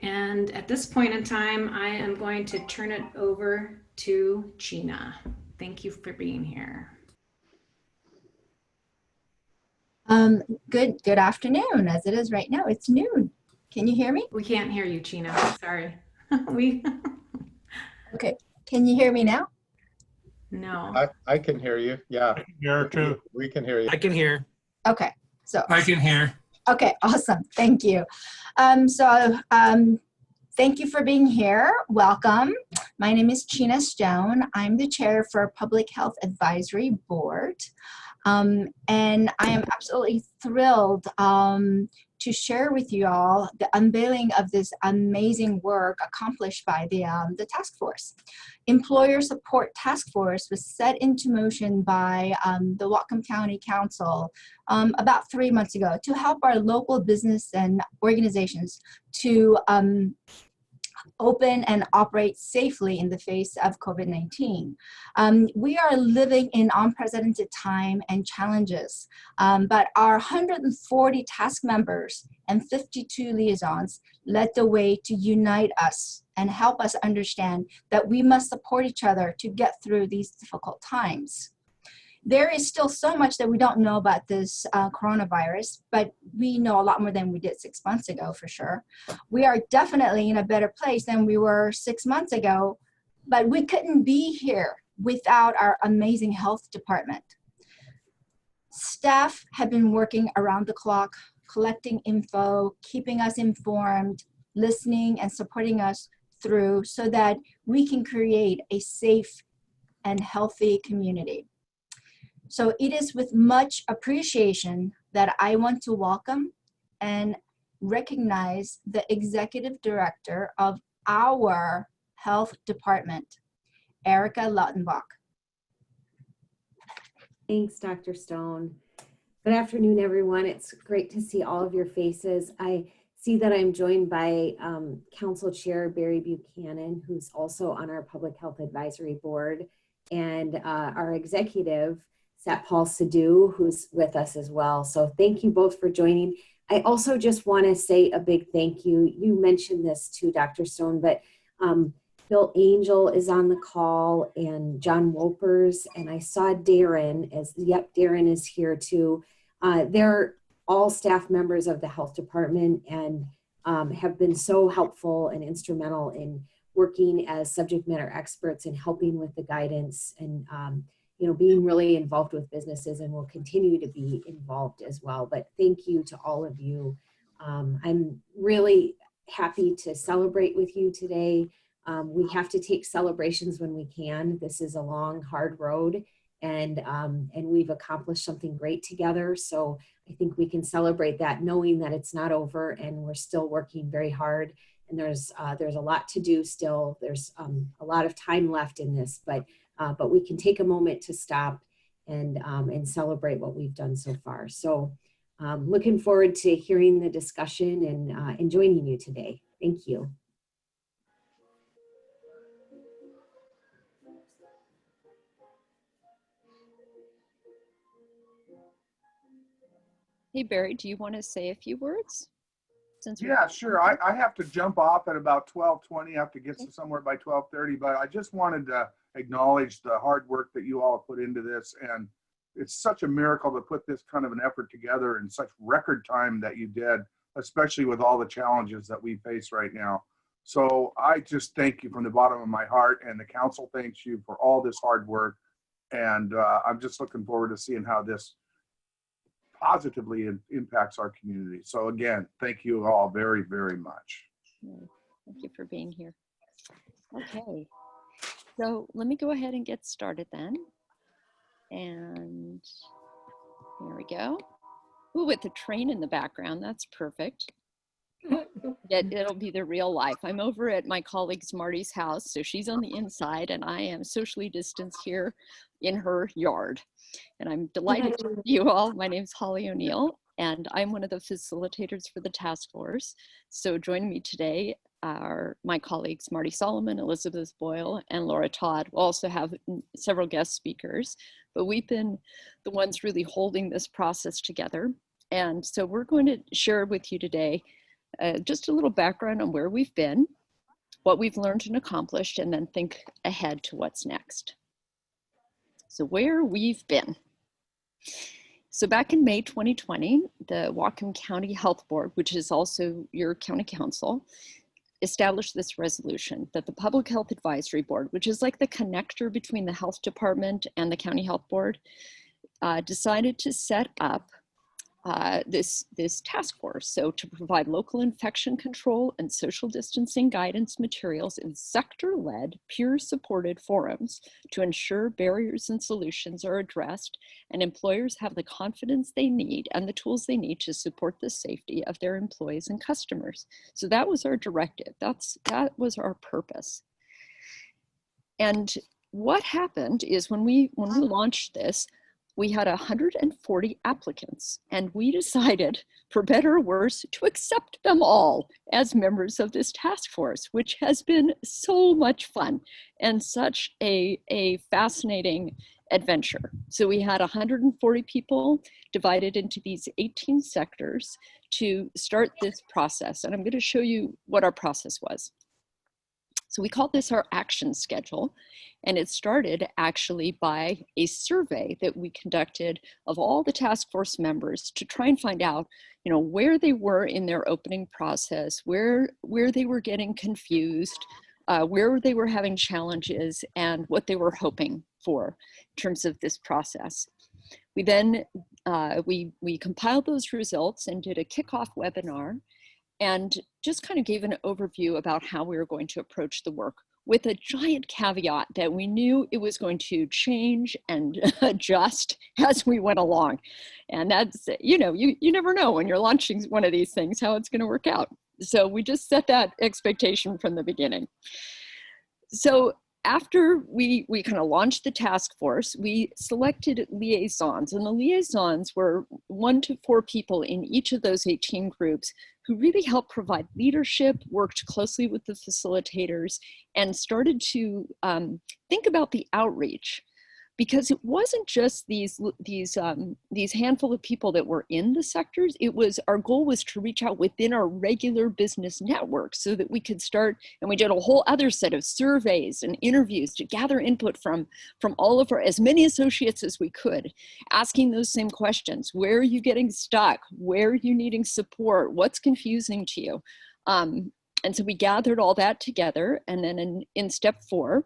And at this point in time, I am going to turn it over to Gina. Thank you for being here. Good afternoon, as it is right now. It's noon. Can you hear me? We can't hear you, Gina. Sorry. Okay. Can you hear me now? No. I can hear you. Yeah. I can hear her too. We can hear you. I can hear. Okay. So I can hear. okay, awesome. Thank you. Thank you for being here. Welcome. My name is Gina Stone. I'm the chair for Public Health Advisory Board. And I am absolutely thrilled to share with you all the unveiling of this amazing work accomplished by the task force. Employer Support Task Force was set into motion by the Whatcom County Council about 3 months ago to help our local business and organizations to open and operate safely in the face of COVID-19. We are living in unprecedented time and challenges, but our 140 task members and 52 liaisons led the way to unite us and help us understand that we must support each other to get through these difficult times. There is still so much that we don't know about this coronavirus, but we know a lot more than we did 6 months ago, for sure. We are definitely in a better place than we were 6 months ago, but we couldn't be here without our amazing health department. Staff have been working around the clock, collecting info, keeping us informed, listening and supporting us through so that we can create a safe and healthy community. So it is with much appreciation that I want to welcome and recognize the executive director of our health department, Erica Lautenbach. Thanks, Dr. Stone. Good afternoon, everyone. It's great to see all of your faces. I see that I'm joined by Council Chair Barry Buchanan, who's also on our Public Health Advisory Board, and our executive, Satpal Sidhu, who's with us as well. So thank you both for joining. I also just want to say a big thank you. You mentioned this too, Dr. Stone, but Bill Angel is on the call and John Wolpers, and I saw Darren Darren is here too. They're all staff members of the health department and have been so helpful and instrumental in working as subject matter experts and helping with the guidance and being really involved with businesses, and will continue to be involved as well. But thank you to all of you. I'm really happy to celebrate with you today. We have to take celebrations when we can. This is a long, hard road, and we've accomplished something great together. So I think we can celebrate that, knowing that it's not over and we're still working very hard. And there's a lot to do still. There's a lot of time left in this, but we can take a moment to stop and celebrate what we've done so far. So looking forward to hearing the discussion and joining you today. Thank you. Hey, Barry, do you want to say a few words? Yeah, sure. I have to jump off at about 12:20. I have to get somewhere by 12:30, but I just wanted to acknowledge the hard work that you all put into this. And it's such a miracle to put this kind of an effort together in such record time that you did, especially with all the challenges that we face right now. So I just thank you from the bottom of my heart, and the council thanks you for all this hard work. And I'm just looking forward to seeing how this positively impacts our community. So again, thank you all very, very much. Thank you for being here. Okay, so let me go ahead and get started then. And here we go. Ooh, with the train in the background, that's perfect. It'll be the real life. I'm over at my colleague's Marty's house, so she's on the inside and I am socially distanced here in her yard. And I'm delighted to meet you all. My name's Holly O'Neill, and I'm one of the facilitators for the task force. So joining me today are my colleagues Marty Solomon, Elizabeth Boyle, and Laura Todd. We'll also have several guest speakers, but we've been the ones really holding this process together. And so we're going to share with you today just a little background on where we've been, what we've learned and accomplished, and then think ahead to what's next. So where we've been. So back in May 2020, the Whatcom County Health Board, which is also your county council, established this resolution that the Public Health Advisory Board, which is like the connector between the health department and the county health board, decided to set up this task force. So to provide local infection control and social distancing guidance materials in sector-led, peer-supported forums to ensure barriers and solutions are addressed and employers have the confidence they need and the tools they need to support the safety of their employees and customers. So that was our directive. That was our purpose. And what happened is when we launched this, we had 140 applicants, and we decided, for better or worse, to accept them all as members of this task force, which has been so much fun and such a fascinating adventure. So we had 140 people divided into these 18 sectors to start this process. And I'm going to show you what our process was. So we called this our action schedule, and it started actually by a survey that we conducted of all the task force members to try and find out, you know, where they were in their opening process, where they were getting confused, where they were having challenges, and what they were hoping for in terms of this process. We then, we compiled those results and did a kickoff webinar and just kind of gave an overview about how we were going to approach the work, with a giant caveat that we knew it was going to change and adjust as we went along. And that's, you know, you never know when you're launching one of these things how it's going to work out. So we just set that expectation from the beginning. So after we kind of launched the task force, we selected liaisons, and the liaisons were 1 to 4 people in each of those 18 groups who really helped provide leadership, worked closely with the facilitators, and started to think about the outreach. Because it wasn't just these handful of people that were in the sectors. It was, our goal was to reach out within our regular business network so that we could start, and we did a whole other set of surveys and interviews to gather input from all of our, as many associates as we could, asking those same questions. Where are you getting stuck? Where are you needing support? What's confusing to you? And so we gathered all that together, and then in step 4,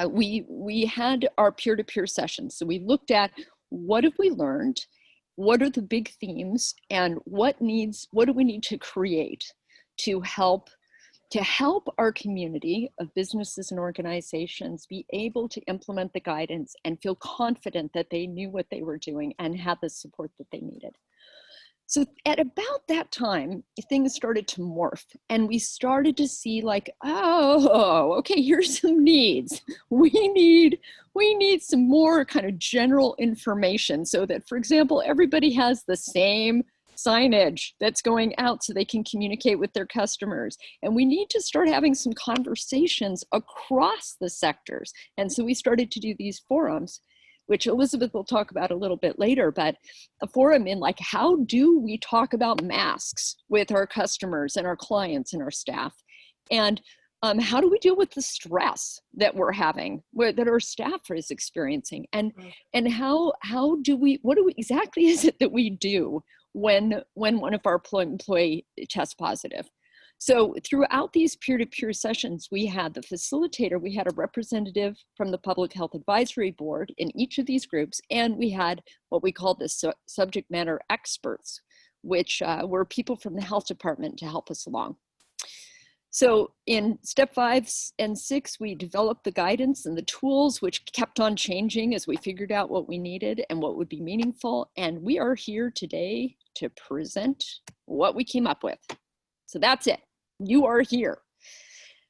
we had our peer-to-peer sessions. So we looked at what have we learned, what are the big themes, and what do we need to create to help our community of businesses and organizations be able to implement the guidance and feel confident that they knew what they were doing and had the support that they needed. So at about that time, things started to morph, and we started to see like, oh, okay, here's some needs. We need some more kind of general information so that, for example, everybody has the same signage that's going out so they can communicate with their customers. And we need to start having some conversations across the sectors. And so we started to do these forums, which Elizabeth will talk about a little bit later, but a forum in like, how do we talk about masks with our customers and our clients and our staff? And how do we deal with the stress that we're having, that our staff is experiencing? And what exactly is it that we do when one of our employee tests positive? So throughout these peer-to-peer sessions, we had the facilitator, we had a representative from the Public Health Advisory Board in each of these groups, and we had what we called the subject matter experts, which were people from the health department to help us along. So in step 5 and 6, we developed the guidance and the tools, which kept on changing as we figured out what we needed and what would be meaningful. And we are here today to present what we came up with. So that's it. You are here.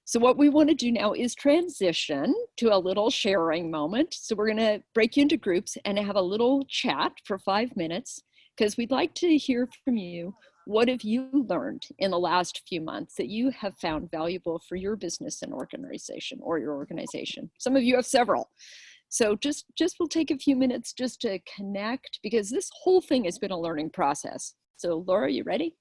So what we want to do now is transition to a little sharing moment. So we're going to break you into groups and have a little chat for 5 minutes, because we'd like to hear from you. What have you learned in the last few months that you have found valuable for your business and organization, or your organization? Some of you have several. So just we'll take a few minutes just to connect, because this whole thing has been a learning process. So Laura, you ready?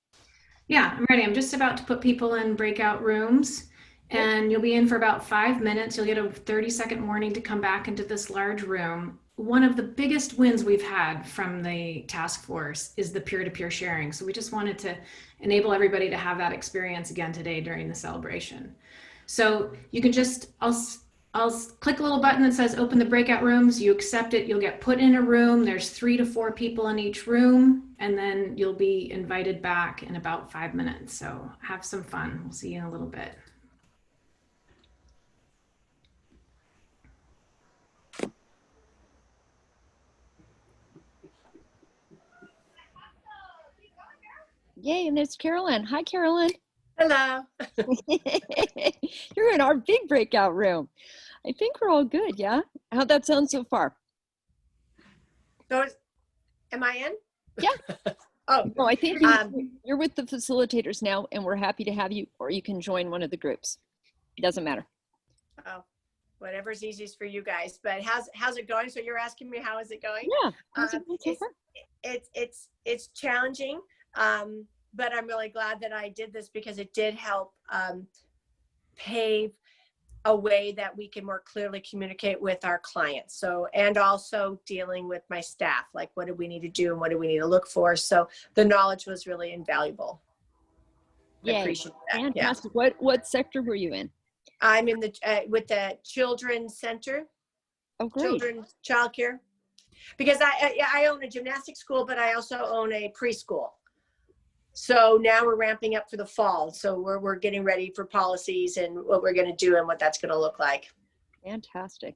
Yeah, I'm ready. I'm just about to put people in breakout rooms, and you'll be in for about 5 minutes. You'll get a 30-second warning to come back into this large room. One of the biggest wins we've had from the task force is the peer-to-peer sharing. So we just wanted to enable everybody to have that experience again today during the celebration. So you can just, I'll click a little button that says open the breakout rooms. You accept it. You'll get put in a room. There's 3 to 4 people in each room, and then you'll be invited back in about 5 minutes. So have some fun. We'll see you in a little bit. Yay, and there's Carolyn. Hi, Carolyn. Hello. You're in our big breakout room. I think we're all good, yeah? How'd that sound so far? So, am I in? Yeah. Oh, No, I think you're with the facilitators now, and we're happy to have you, or you can join one of the groups. It doesn't matter. oh, whatever's easiest for you guys. But how's it going? So you're asking me how is it going? Yeah. How's it going so far? It's challenging, but I'm really glad that I did this because it did help pave a way that we can more clearly communicate with our clients. So, and also dealing with my staff, like what do we need to do and what do we need to look for? So the knowledge was really invaluable. I Yay. appreciate that. Yeah. Fantastic. What sector were you in? I'm in the with the children's center, Oh, great. children's childcare, because I own a gymnastics school, but I also own a preschool. So now we're ramping up for the fall. So we're getting ready for policies and what we're going to do and what that's going to look like. Fantastic.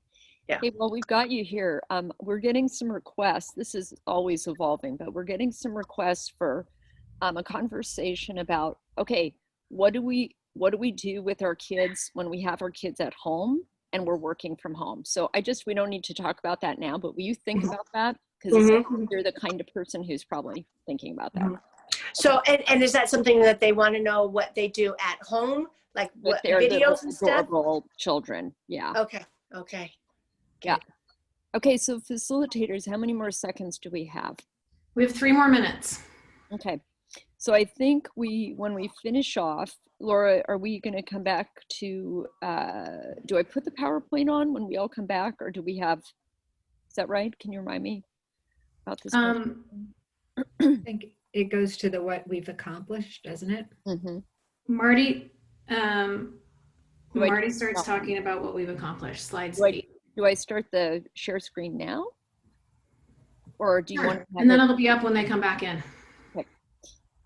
Yeah. Hey, well, we've got you here. We're getting some requests. This is always evolving, but we're getting some requests for a conversation about, okay, what do we do with our kids when we have our kids at home and we're working from home? So we don't need to talk about that now, but will you think about that? Because you're the kind of person who's probably thinking about that. So, and is that something that they want to know what they do at home? Like what videos and stuff? Adorable children. Yeah. Okay. Okay. Yeah. Okay. So facilitators, how many more seconds do we have? We have 3 more minutes. Okay. So I think when we finish off, Laura, are we going to come back to, do I put the PowerPoint on when we all come back, or do we have, is that right? Can you remind me about this? I think it goes to the what we've accomplished, doesn't it? Mm-hmm. Marty, Do Marty starts talking about what we've accomplished. Slides 8. Do I start the share screen now? Or do you Sure. want to have And then it'll be up when they come back in.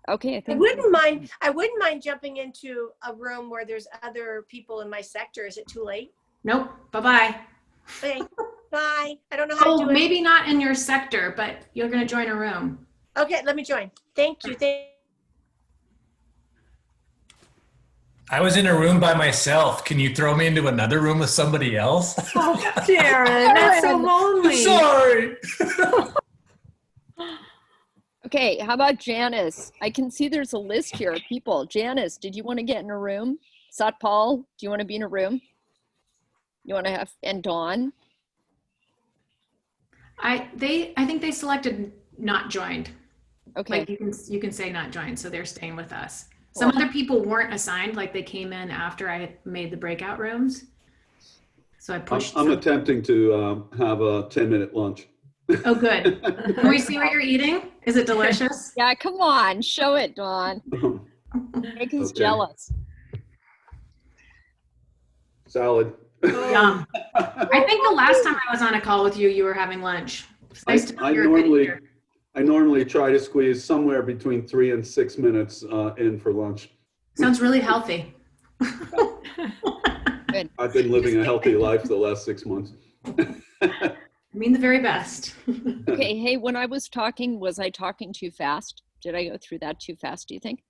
Okay, I I think wouldn't mind jumping into a room where there's other people in my sector. Is it too late? Nope. Bye-bye. Okay. Bye. I don't know how to do it. Maybe not in your sector, but you're going to join a room. Okay, let me join. Thank you. I was in a room by myself. Can you throw me into another room with somebody else? Oh, Darren, that's so lonely. Sorry. okay, how about Janice? I can see there's a list here of people. Janice, did you want to get in a room? Satpal, do you want to be in a room? You want to have, and Dawn? I think they selected not joined. Okay. Like you can say not joined, so they're staying with us. Some other people weren't assigned, like they came in after I had made the breakout rooms. So I pushed. I'm attempting to have a 10-minute lunch. Oh, good. Can we see what you're eating? Is it delicious? Yeah, come on, show it, Dawn. Make us jealous. Salad. Yum. I think the last time I was on a call with you, you were having lunch. It's nice to know you're a good eater. I normally try to squeeze somewhere between 3 and 6 minutes in for lunch. Sounds really healthy. Good. I've been living a healthy life the last 6 months. I mean the very best. Okay, hey, when I was talking, was I talking too fast? Did I go through that too fast, do you think?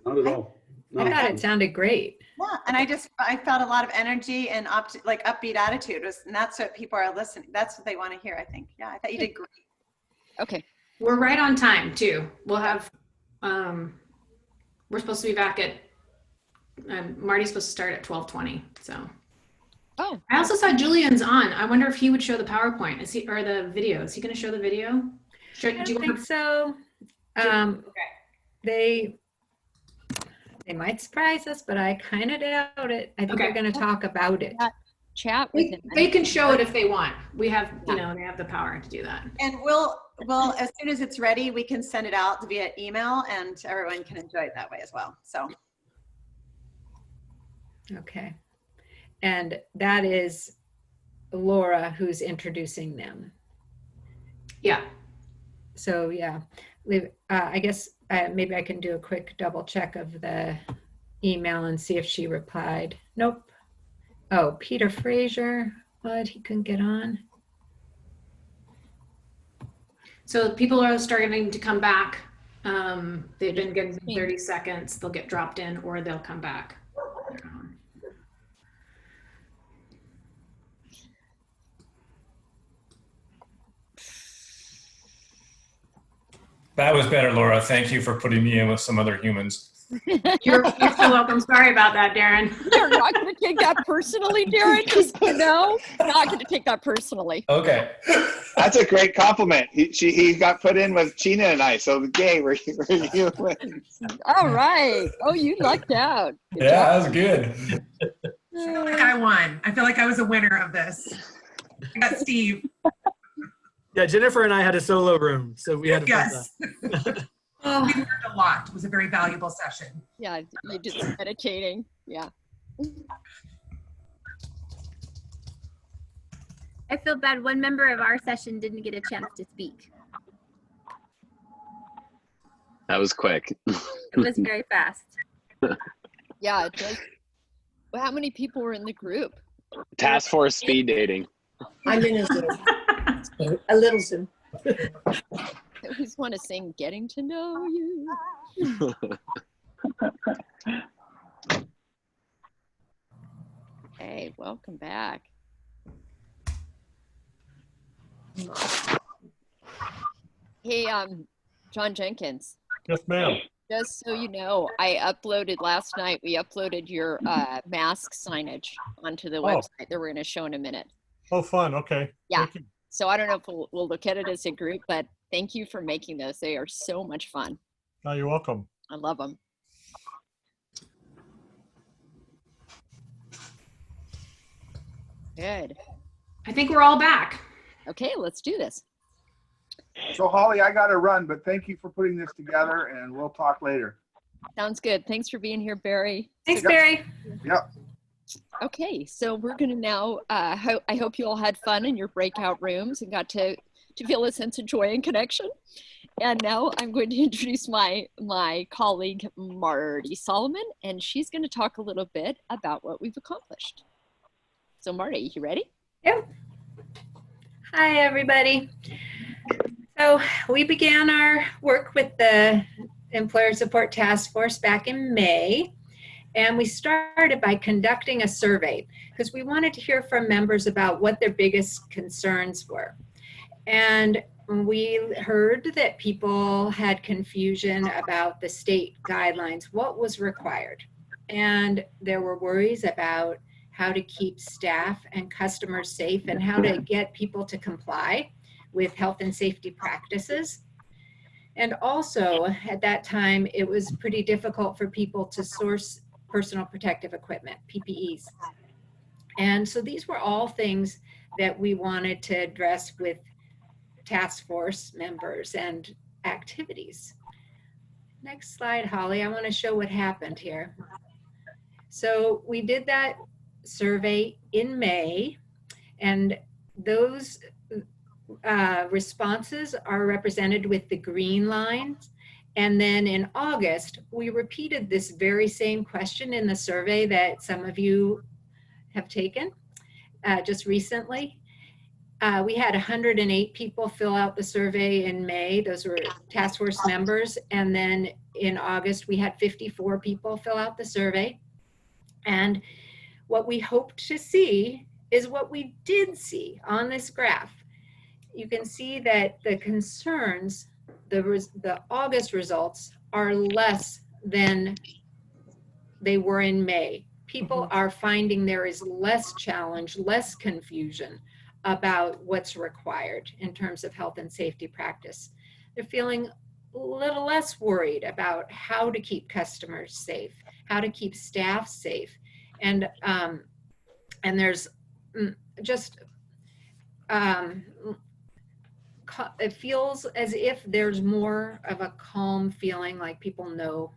Not at all. I thought it sounded great. Yeah, and I felt a lot of energy and upbeat attitude, and that's what people are listening. That's what they want to hear, I think. Yeah, I thought you did great. Okay. We're right on time too. We'll have, we're supposed to be back at, Marty's supposed to start at 12:20. So. Oh. I also saw Julian's on. I wonder if he would show the PowerPoint. Is he, or the video? Is he going to show the video? I don't think so. They They might surprise us, but I kind of doubt it. I think Okay. they're going to talk about it. Chat with him. They can show it if they want. We have, you know, they have the power to do that. And we'll, as soon as it's ready, we can send it out via email and everyone can enjoy it that way as well. So. Okay. And that is Laura who's introducing them. Yeah. So yeah, I guess maybe I can do a quick double check of the email and see if she replied. Nope. Oh, Peter Fraser, what? He couldn't get on. So people are starting to come back. They've been given 30 seconds. They'll get dropped in or they'll come back. That was better, Laura. Thank you for putting me in with some other humans. You're so welcome. Sorry about that, Darren. You're not going to take that personally, Darren. Just not going to take that personally. Okay. That's a great compliment. He got put in with Gina and I, so yay, we're humans. All right. Oh, you lucked out. Good Yeah, job. that was good. I feel like I won. I feel like I was a winner of this. I got Steve. Yeah, Jennifer and I had a solo room, so we had a fun Yes. time. We learned a lot. It was a very valuable session. Yeah, you did some meditating. Yeah. I feel bad. One member of our session didn't get a chance to speak. That was quick. It was very fast. Yeah, it does. Well, how many people were in the group? Task force speed dating. I'm in a Zoom. A little Zoom. I always want to sing Getting to Know You. Hey, welcome back. Hey, John Jenkins. Yes, ma'am. Just so you know, I uploaded last night, we uploaded your mask signage onto the website that we're going to show in a minute. Oh, fun. Okay. Yeah. Thank you. So I don't know if we'll look at it as a group, but thank you for making those. They are so much fun. Oh, you're welcome. I love them. Good. I think we're all back. Okay, let's do this. So Holly, I got to run, but thank you for putting this together and we'll talk later. Sounds good. Thanks for being here, Barry. Thanks, Barry. Yep. Okay, so we're going to now, I hope you all had fun in your breakout rooms and got to feel a sense of joy and connection. And now I'm going to introduce my colleague, Marty Solomon, and she's going to talk a little bit about what we've accomplished. So Marty, you ready? Yep. Hi, everybody. So we began our work with the Employer Support Task Force back in May. And we started by conducting a survey because we wanted to hear from members about what their biggest concerns were. And we heard that people had confusion about the state guidelines, what was required. And there were worries about how to keep staff and customers safe and how to get people to comply with health and safety practices. And also at that time, it was pretty difficult for people to source personal protective equipment, PPEs. And so these were all things that we wanted to address with task force members and activities. Next slide, Holly. I want to show what happened here. So we did that survey in May, and those responses are represented with the green lines. And then in August, we repeated this very same question in the survey that some of you have taken just recently. We had 108 people fill out the survey in May. Those were task force members. And then in August, we had 54 people fill out the survey. And what we hoped to see is what we did see on this graph. You can see that the concerns, the August results are less than they were in May. People are finding there is less challenge, less confusion about what's required in terms of health and safety practice. They're feeling a little less worried about how to keep customers safe how to keep staff safe. And there's just, it feels as if there's more of a calm feeling, like people know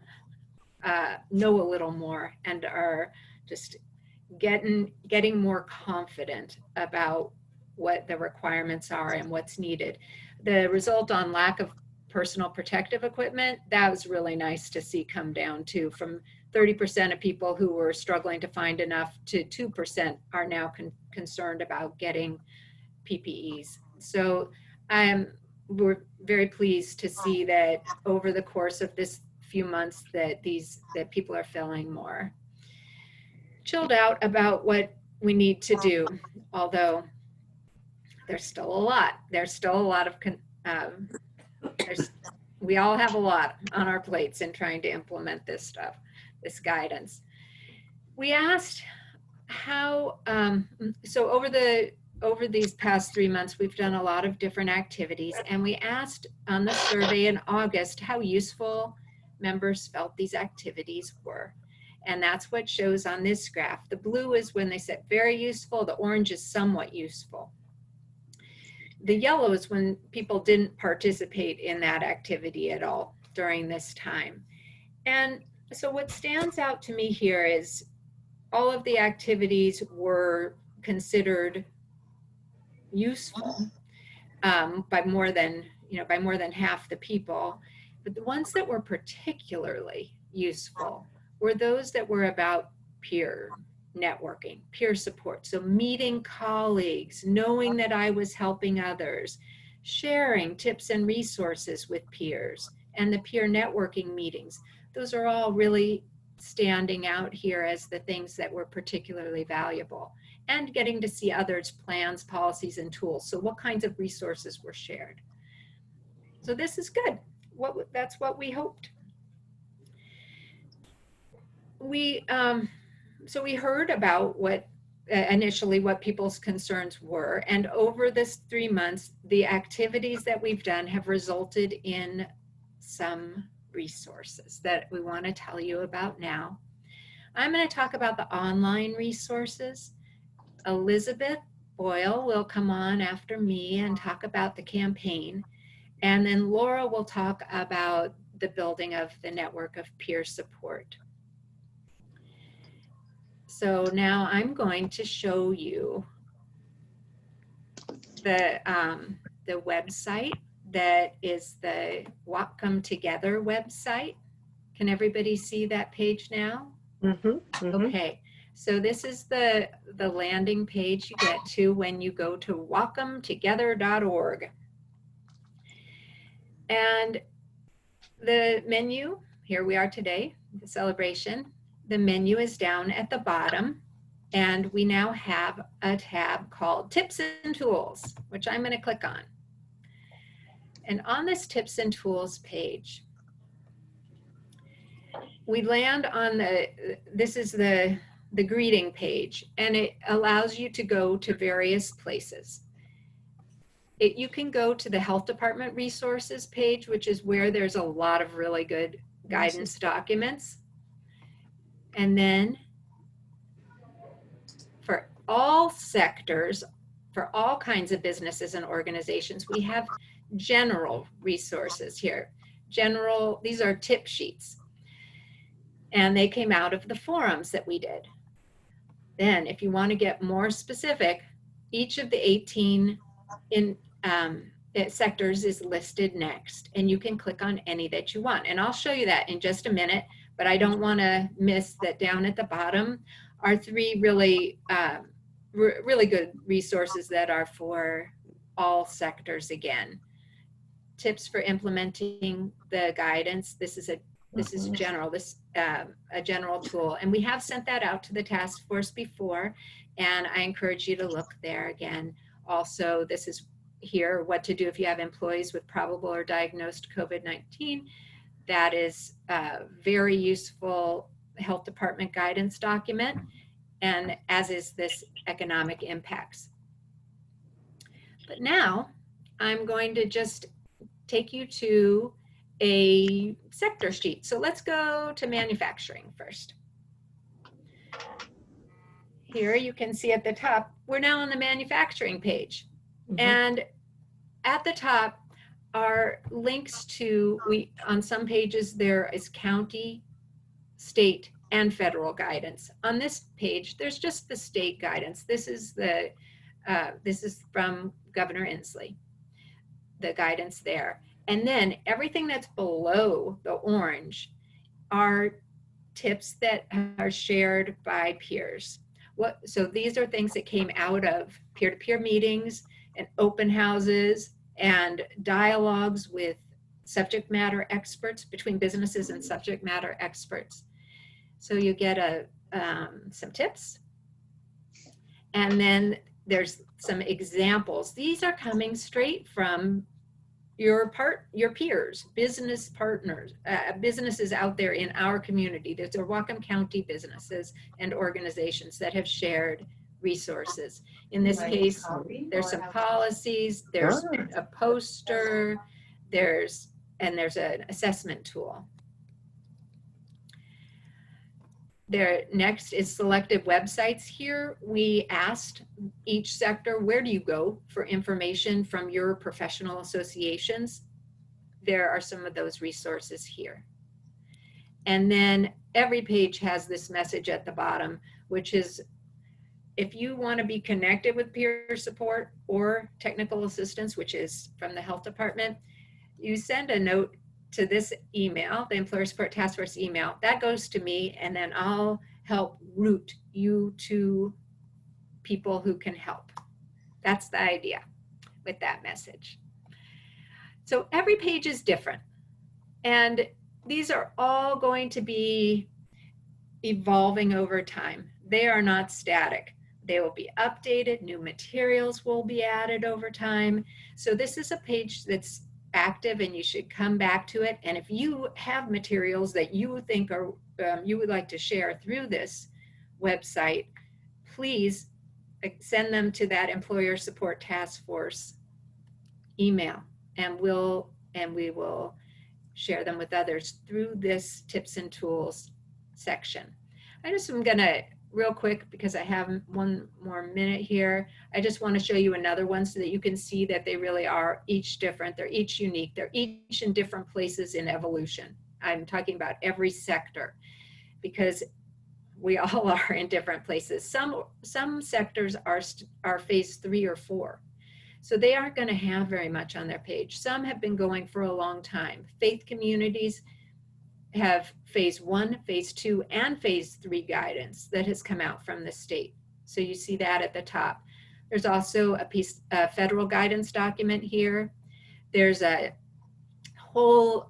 a little more and are just getting more confident about what the requirements are and what's needed. The result on lack of personal protective equipment, that was really nice to see come down too, from 30% of people who were struggling to find enough to 2% are now concerned about getting PPEs. So we're very pleased to see that over the course of this few months that people are feeling more chilled out about what we need to do, although there's still a lot. There's still a lot of, we all have a lot on our plates in trying to implement this stuff, this guidance. We asked how, so over these past 3 months, we've done a lot of different activities, and we asked on the survey in August how useful members felt these activities were. And that's what shows on this graph. The blue is when they said very useful, the orange is somewhat useful. The yellow is when people didn't participate in that activity at all during this time. And so what stands out to me here is all of the activities were considered useful by more than half the people. But the ones that were particularly useful were those that were about peer networking, peer support. So meeting colleagues, knowing that I was helping others, sharing tips and resources with peers, and the peer networking meetings. Those are all really standing out here as the things that were particularly valuable, and getting to see others' plans, policies, and tools. So what kinds of resources were shared? So this is good. That's what we hoped. So we heard about initially what people's concerns were, and over this 3 months, the activities that we've done have resulted in some resources that we want to tell you about now. I'm going to talk about the online resources. Elizabeth Boyle will come on after me and talk about the campaign. And then Laura will talk about the building of the network of peer support. So now I'm going to show you the website that is the Whatcom Together website. Can everybody see that page now? Okay, so this is the landing page you get to when you go to whatcomtogether.org. And the menu, here we are today, the celebration. The menu is down at the bottom, and we now have a tab called Tips and Tools, which I'm going to click on. And on this Tips and Tools page, we land on this is the greeting page, and it allows you to go to various places. You can go to the Health Department resources page, which is where there's a lot of really good guidance documents. And then for all sectors, for all kinds of businesses and organizations, we have general resources here. These are tip sheets. And they came out of the forums that we did. Then if you want to get more specific, each of the 18 sectors is listed next, and you can click on any that you want. And I'll show you that in just a minute, but I don't want to miss that down at the bottom are 3 really, really good resources that are for all sectors again. Tips for implementing the guidance. This is general, a general tool. And we have sent that out to the task force before, and I encourage you to look there again. Also, this is here, what to do if you have employees with probable or diagnosed COVID-19. That is a very useful health department guidance document, and as is this economic impacts. But now I'm going to just take you to a sector sheet. So let's go to manufacturing first. here, you can see at the top, we're now on the manufacturing page. And at the top are links to, on some pages there is county, state, and federal guidance. On this page, there's just the state guidance. This is from Governor Inslee, the guidance there. And then everything that's below the orange are tips that are shared by peers. So these are things that came out of peer-to-peer meetings and open houses and dialogues with subject matter experts, between businesses and subject matter experts. So you get some tips, and then there's some examples. These are coming straight from your peers, business partners, businesses out there in our community. There's Whatcom County businesses and organizations that have shared resources. In this case, there's some policies, there's a poster, there's an assessment tool. There next is selected websites. Here we asked each sector, where do you go for information from your professional associations? There are some of those resources here. And then every page has this message at the bottom, which is, if you want to be connected with peer support or technical assistance, which is from the health department, you send a note to this email, the Employer Support Task Force email. That goes to me, and then I'll help route you to people who can help. That's the idea with that message. So every page is different, and these are all going to be evolving over time. They are not static. They will be updated, new materials will be added over time. So this is a page that's active, and you should come back to it. And if you have materials that you think are you would like to share through this website, please send them to that Employer Support Task Force email, and we will share them with others through this tips and tools section. I just am gonna real quick, because I have one more minute here, I just want to show you another one so that you can see that they really are each different. They're each unique. They're each in different places in evolution. I'm talking about every sector, because we all are in different places. Some sectors are phase 3 or 4. So they aren't going to have very much on their page. Some have been going for a long time. Faith communities have phase 1, phase 2, and phase 3 guidance that has come out from the state. So you see that at the top. There's also a federal guidance document here. There's a whole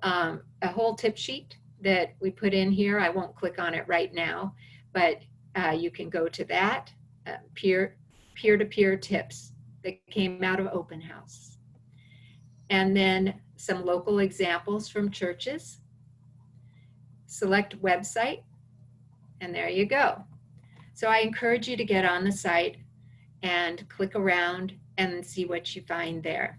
tip sheet that we put in here. I won't click on it right now, but you can go to that. Peer-to-peer tips that came out of open house. And then some local examples from churches. Select website, and there you go. So I encourage you to get on the site and click around and see what you find there.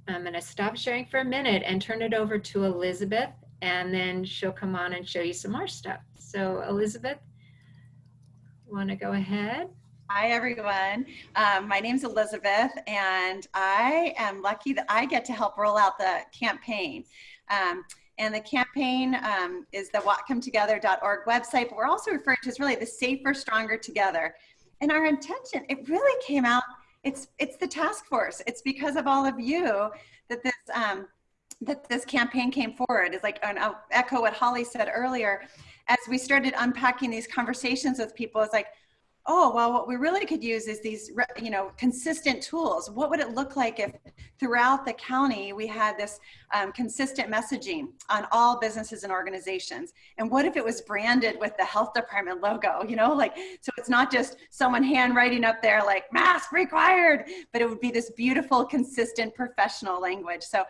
I'm going to stop sharing for a minute and turn it over to Elizabeth, and then she'll come on and show you some more stuff. So Elizabeth, want to go ahead? Hi, everyone. My name's Elizabeth, and I am lucky that I get to help roll out the campaign. And the campaign is the whatcomtogether.org website, but we're also referring to as really the Safer, Stronger Together. And our intention, it really came out, it's the task force. It's because of all of you that this campaign came forward. It's like, and I'll echo what Holly said earlier, as we started unpacking these conversations with people, it's like, oh, well, what we really could use is these, consistent tools. What would it look like if throughout the county we had this consistent messaging on all businesses and organizations? And what if it was branded with the health department logo, so it's not just someone handwriting up there like mask required, but it would be this beautiful, consistent, professional language. So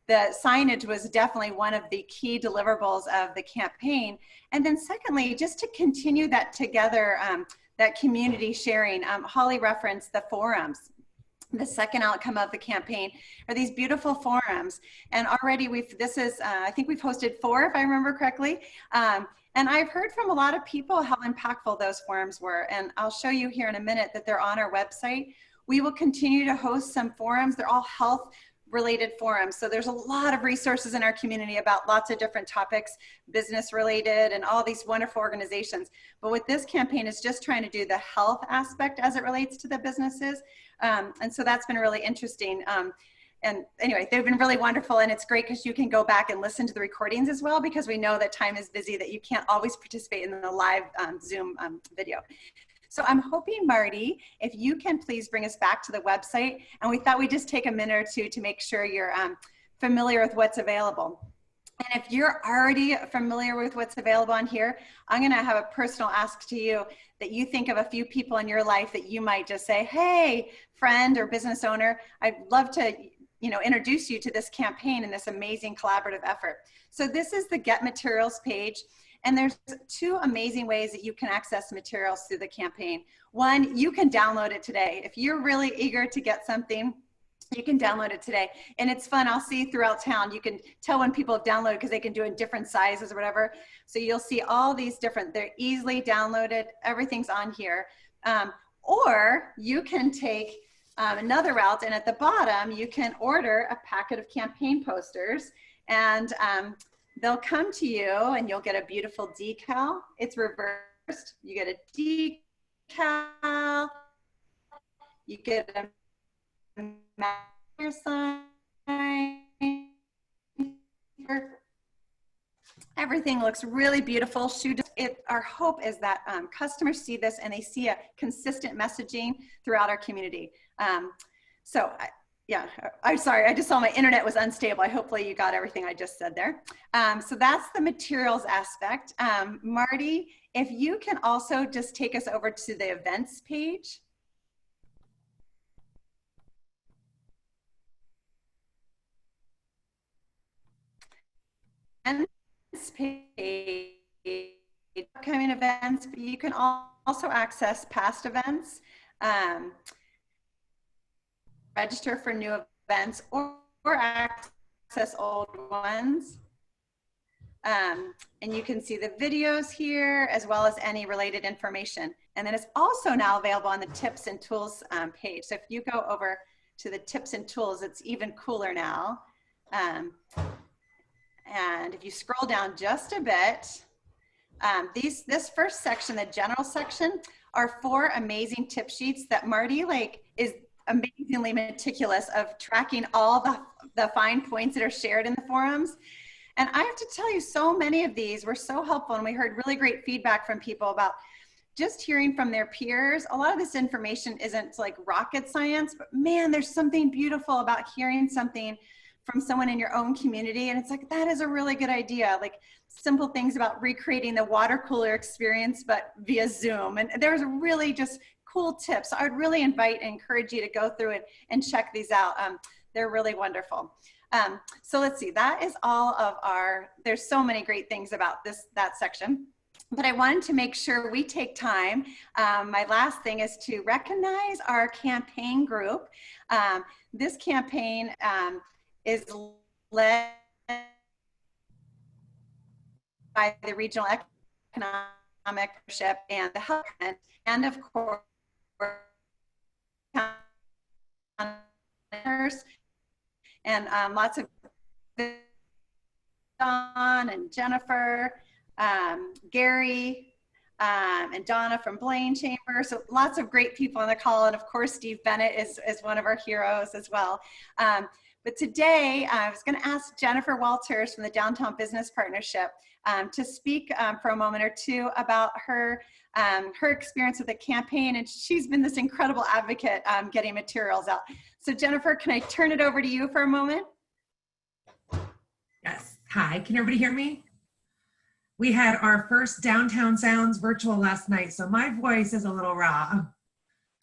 the signage was definitely one of the key deliverables of the campaign. And then secondly, just to continue that together, that community sharing. Holly referenced the forums. The second outcome of the campaign are these beautiful forums. And already I think we've hosted 4, if I remember correctly. And I've heard from a lot of people how impactful those forums were. And I'll show you here in a minute that they're on our website. We will continue to host some forums. They're all health related forums. So there's a lot of resources in our community about lots of different topics, business related and all these wonderful organizations. But with this campaign is just trying to do the health aspect as it relates to the businesses. And so that's been really interesting. And anyway, they've been really wonderful, and it's great because you can go back and listen to the recordings as well, because we know that time is busy, that you can't always participate in the live Zoom video. So I'm hoping, Marty, if you can please bring us back to the website, and we thought we'd just take a minute or two to make sure you're familiar with what's available. And if you're already familiar with what's available on here, I'm gonna have a personal ask to you that you think of a few people in your life that you might just say, hey, friend or business owner, I'd love to introduce you to this campaign and this amazing collaborative effort. So this is the Get Materials page. And there's two amazing ways that you can access materials through the campaign. One, you can download it today. If you're really eager to get something, you can download it today. And it's fun. I'll see throughout town. You can tell when people have downloaded because they can do it in different sizes or whatever. So you'll see all these different, they're easily downloaded. Everything's on here. Or you can take another route, and at the bottom, you can order a packet of campaign posters, and they'll come to you, and you'll get a beautiful decal. It's reversed. You get a decal. You get a master sign. Everything looks really beautiful. Our hope is that customers see this and they see a consistent messaging throughout our community. Yeah, I'm sorry, I just saw my internet was unstable. Hopefully you got everything I just said there. So that's the materials aspect. Marty, if you can also just take us over to the events page. And page, upcoming events, but you can also access past events, register for new events, or access old ones. And you can see the videos here as well as any related information. And then it's also now available on the tips and tools page. So if you go over to the tips and tools, it's even cooler now. And if you scroll down just a bit, this first section, the general section, are 4 amazing tip sheets that Marty is amazingly meticulous of tracking all the fine points that are shared in the forums. And I have to tell you, so many of these were so helpful, and we heard really great feedback from people about just hearing from their peers. A lot of this information isn't like rocket science, but man, there's something beautiful about hearing something from someone in your own community. And it's like, that is a really good idea. Like simple things about recreating the water cooler experience, but via Zoom. And there's really just cool tips. So I would really invite and encourage you to go through it and check these out. They're really wonderful. So let's see, that is all of there's so many great things about that section. But I wanted to make sure we take time. My last thing is to recognize our campaign group. This campaign is led by the Regional Economic Partnership and the Health, and of course, and lots of Don and Jennifer, Gary, and Donna from Blaine Chamber. So lots of great people on the call. And of course, Steve Bennett is one of our heroes as well. But today I was going to ask Jennifer Walters from the Downtown Business Partnership to speak for a moment or two about her experience with the campaign. And she's been this incredible advocate getting materials out. So Jennifer, can I turn it over to you for a moment? Yes. Hi, can everybody hear me? We had our first Downtown Sounds virtual last night, so my voice is a little raw.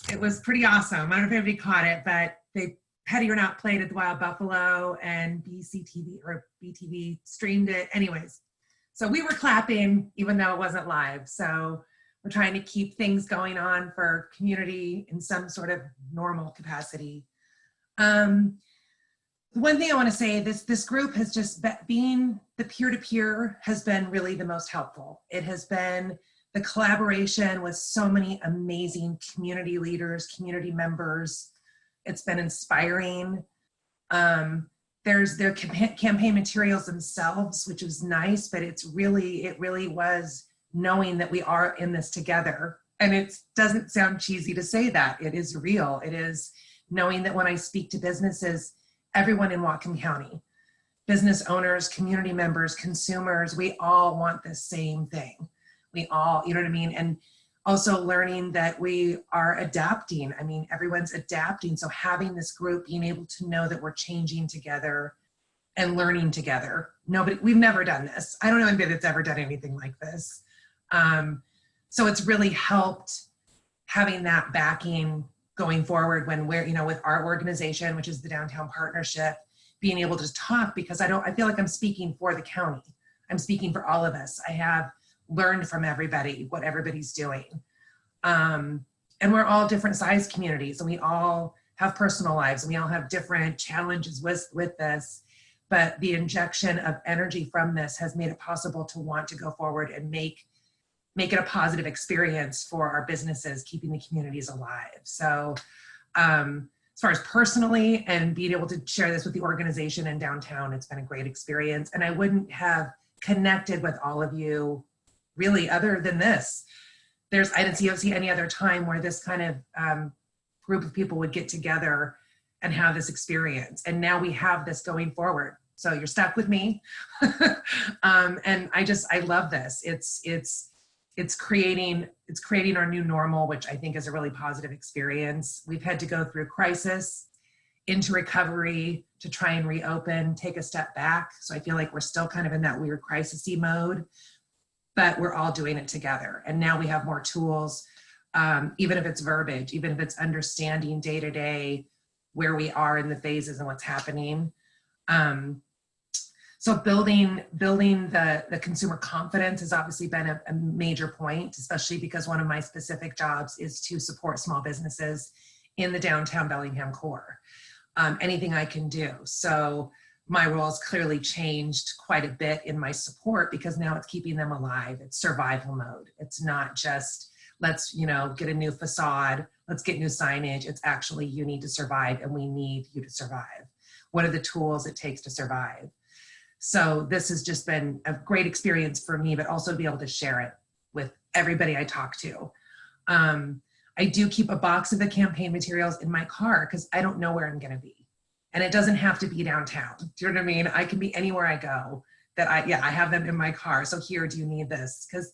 It was pretty awesome. I don't know if anybody caught it, but Petty or Not played at the Wild Buffalo, and BCTV or BTV streamed it. Anyways, so we were clapping even though it wasn't live. So we're trying to keep things going on for community in some sort of normal capacity. One thing I want to say, this group has just being the peer-to-peer has been really the most helpful. It has been the collaboration with so many amazing community leaders, community members. It's been inspiring. There's their campaign materials themselves, which is nice, but it really was knowing that we are in this together. And it doesn't sound cheesy to say that. It is real. It is knowing that when I speak to businesses, everyone in Whatcom County, business owners, community members, consumers, we all want the same thing. We all, you know what I mean? And also learning that we are adapting. I mean, everyone's adapting. So having this group, being able to know that we're changing together and learning together. We've never done this. I don't know anybody that's ever done anything like this. So it's really helped having that backing going forward when we're, with our organization, which is the Downtown Partnership, being able to talk, because I feel like I'm speaking for the county. I'm speaking for all of us. I have learned from everybody what everybody's doing. And we're all different size communities, and we all have personal lives, and we all have different challenges with this. But the injection of energy from this has made it possible to want to go forward and make it a positive experience for our businesses, keeping the communities alive. So as far as personally and being able to share this with the organization in downtown, it's been a great experience. And I wouldn't have connected with all of you really other than this. I didn't see any other time where this kind of group of people would get together and have this experience. And now we have this going forward. So you're stuck with me. And I love this. It's creating our new normal, which I think is a really positive experience. We've had to go through crisis, into recovery, to try and reopen, take a step back. So I feel like we're still kind of in that weird crisis-y mode, but we're all doing it together. And now we have more tools, even if it's verbiage, even if it's understanding day to day where we are in the phases and what's happening. So building the consumer confidence has obviously been a major point, especially because one of my specific jobs is to support small businesses in the downtown Bellingham core. Anything I can do. So my role has clearly changed quite a bit in my support, because now it's keeping them alive. It's survival mode. It's not just let's get a new facade, let's get new signage. It's actually, you need to survive, and we need you to survive. What are the tools it takes to survive? So this has just been a great experience for me, but also to be able to share it with everybody I talk to. I do keep a box of the campaign materials in my car because I don't know where I'm going to be. And it doesn't have to be downtown. Do you know what I mean? I can be anywhere I go I have them in my car. So here, do you need this? Because